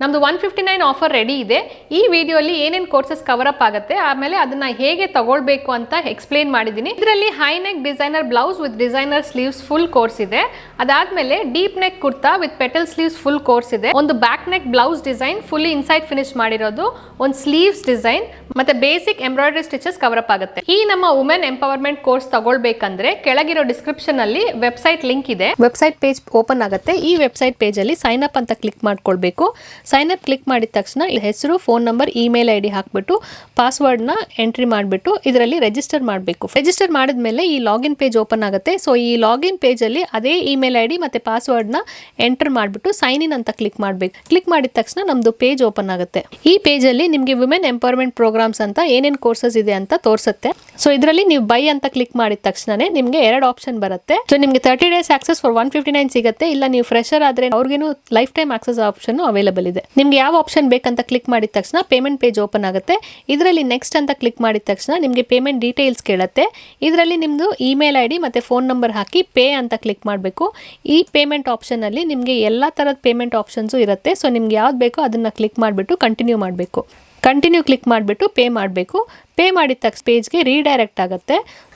ನಮ್ಮದು 159 offer ready ಇದೆ. ಈ ವಿಡಿಯೋಲಿ ಏನೇನು ಕೋರ್ಸಸ್ ಕವರ್ ಅಪ್ ಆಗುತ್ತೆ, ಆಮೇಲೆ ಅದನ್ನ ಹೇಗೆ ತಗೊಳ್ಬೇಕು ಅಂತ ಎಕ್ಸ್ಪ್ಲೇನ್ ಮಾಡಿದ್ದೀನಿ. ಇದರಲ್ಲಿ high neck designer blouse with designer sleeves full course ಇದೆ. ಅದಾದ್ಮೇಲೆ deep neck kurta with petal sleeves full course ಇದೆ. ಒಂದು back neck blouse design fully inside finish ಮಾಡಿರೋದು, ಒಂದು ಸ್ಲೀವ್ಸ್ ಡಿಸೈನ್ ಮತ್ತೆ basic embroidery stitches cover up ಆಗುತ್ತೆ. ಈ ನಮ್ಮ ವುಮೆನ್ ಎಂಪವರ್ಮೆಂಟ್ ಕೋರ್ಸ್ ತಗೊಳ್ಬೇಕಂದ್ರೆ ಕೆಳಗಿರೋ ಡಿಸ್ಕ್ರಿಪ್ಷನ್ ಅಲ್ಲಿ ವೆಬ್ಸೈಟ್ ಲಿಂಕ್ ಇದೆ. ವೆಬ್ಸೈಟ್ ಪೇಜ್ ಓಪನ್ ಆಗುತ್ತೆ. ಈ ವೆಬ್ಸೈಟ್ ಪೇಜ್ ಅಲ್ಲಿ ಸೈನ್ ಅಪ್ ಅಂತ ಕ್ಲಿಕ್ ಮಾಡ್ಕೊಳ್ಬೇಕು. ಸೈನ್ ಅಪ್ ಕ್ಲಿಕ್ ಮಾಡಿದ ತಕ್ಷಣ ಹೆಸರು, ಫೋನ್ ನಂಬರ್, ಇಮೇಲ್ ಐಡಿ ಹಾಕ್ಬಿಟ್ಟು ಪಾಸ್ವರ್ಡ್ ನ ಎಂಟ್ರಿ ಮಾಡಿಬಿಟ್ಟು ಇದರಲ್ಲಿ ರಿಜಿಸ್ಟರ್ ಮಾಡಬೇಕು. ರಿಜಿಸ್ಟರ್ ಮಾಡಿದ್ಮೇಲೆ ಈ ಲಾಗಿನ್ ಪೇಜ್ ಓಪನ್ ಆಗುತ್ತೆ. ಸೊ ಈ ಲಾಗಿನ್ ಪೇಜ್ ಅಲ್ಲಿ ಅದೇ ಇಮೇಲ್ ಐಡಿ ಮತ್ತೆ ಪಾಸ್ವರ್ಡ್ ನ ಎಂಟರ್ ಮಾಡಿಬಿಟ್ಟು ಸೈನ್ ಇನ್ ಅಂತ ಕ್ಲಿಕ್ ಮಾಡಬೇಕು. ಕ್ಲಿಕ್ ಮಾಡಿದ ತಕ್ಷಣ ನಮ್ದು ಪೇಜ್ ಓಪನ್ ಆಗುತ್ತೆ. ಈ ಪೇಜ್ ಅಲ್ಲಿ ನಿಮಗೆ ವುಮೆನ್ ಎಂಪವರ್ಮೆಂಟ್ ಪ್ರೋಗ್ರಾಮ್ಸ್ ಅಂತ ಏನೇನು ಕೋರ್ಸಸ್ ಇದೆ ಅಂತ ತೋರಿಸುತ್ತೆ. ಸೊ ಇದರಲ್ಲಿ ನೀವು ಬೈ ಅಂತ ಕ್ಲಿಕ್ ಮಾಡಿದ ತಕ್ಷಣ ನಿಮಗೆ ಎರಡು ಆಪ್ಷನ್ ಬರುತ್ತೆ. ಸೊ ನಿಮಗೆ 30 ಡೇಸ್ ಆಕ್ಸೆಸ್ ಫಾರ್ 159 ಸಿಗುತ್ತೆ. ಇಲ್ಲ ನೀವು ಫ್ರೆಶರ್ ಆದ್ರೆ ಅವ್ರಿಗೇನು life time access option available ಇದೆ. ನಿಮ್ಗೆ ಯಾವ ಆಪ್ಷನ್ ಬೇಕಂತ ಕ್ಲಿಕ್ ಮಾಡಿದ ತಕ್ಷಣ ಪೇಮೆಂಟ್ ಪೇಜ್ ಓಪನ್ ಆಗುತ್ತೆ. ಇದರಲ್ಲಿ ನೆಕ್ಸ್ಟ್ ಅಂತ ಕ್ಲಿಕ್ ಮಾಡಿದ ತಕ್ಷಣ ನಿಮಗೆ ಪೇಮೆಂಟ್ ಡೀಟೇಲ್ಸ್ ಕೇಳುತ್ತೆ. ಇದರಲ್ಲಿ ನಿಮ್ದು ಇಮೇಲ್ ಐಡಿ ಮತ್ತೆ ಫೋನ್ ನಂಬರ್ ಹಾಕಿ ಪೇ ಅಂತ ಕ್ಲಿಕ್ ಮಾಡಬೇಕು. ಈ ಪೇಮೆಂಟ್ ಆಪ್ಷನ್ ಅಲ್ಲಿ ನಿಮಗೆ ಎಲ್ಲಾ ತರದ ಪೇಮೆಂಟ್ ಆಪ್ಷನ್ಸ್ ಇರುತ್ತೆ. ಸೊ ನಿಮ್ಗೆ ಯಾವ್ದು ಬೇಕೋ ಅದನ್ನ ಕ್ಲಿಕ್ ಮಾಡಿಬಿಟ್ಟು ಕಂಟಿನ್ಯೂ ಮಾಡಬೇಕು. ಕಂಟಿನ್ಯೂ ಕ್ಲಿಕ್ ಮಾಡಿಬಿಟ್ಟು ಪೇ ಮಾಡಬೇಕು. ಪೇ ಮಾಡಿದ ತಕ್ಷಣ ಪೇಜ್ಗೆ ರೀಡೈರೆಕ್ಟ್ ಆಗುತ್ತೆ.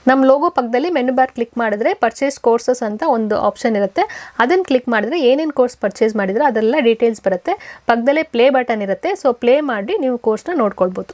ನಮ್ಮ ಲೋಗೋ ಪಕ್ಕದಲ್ಲಿ ಮೆನು ಬಾರ್ ಕ್ಲಿಕ್ ಮಾಡಿದ್ರೆ ಪರ್ಚೇಸ್ ಕೋರ್ಸಸ್ ಅಂತ ಒಂದು ಆಪ್ಷನ್ ಇರುತ್ತೆ. ಅದನ್ನು ಕ್ಲಿಕ್ ಮಾಡಿದ್ರೆ ಏನೇನು ಕೋರ್ಸ್ ಪರ್ಚೇಸ್ ಮಾಡಿದ್ರೆ ಅದೆಲ್ಲ ಡೀಟೇಲ್ಸ್ ಬರುತ್ತೆ. ಪಕ್ಕದಲ್ಲೇ ಪ್ಲೇ ಬಟನ್ ಇರುತ್ತೆ. ಸೊ ಪ್ಲೇ ಮಾಡಿ ನೀವು ಕೋರ್ಸ್ನ ನೋಡ್ಕೊಳ್ಬೋದು.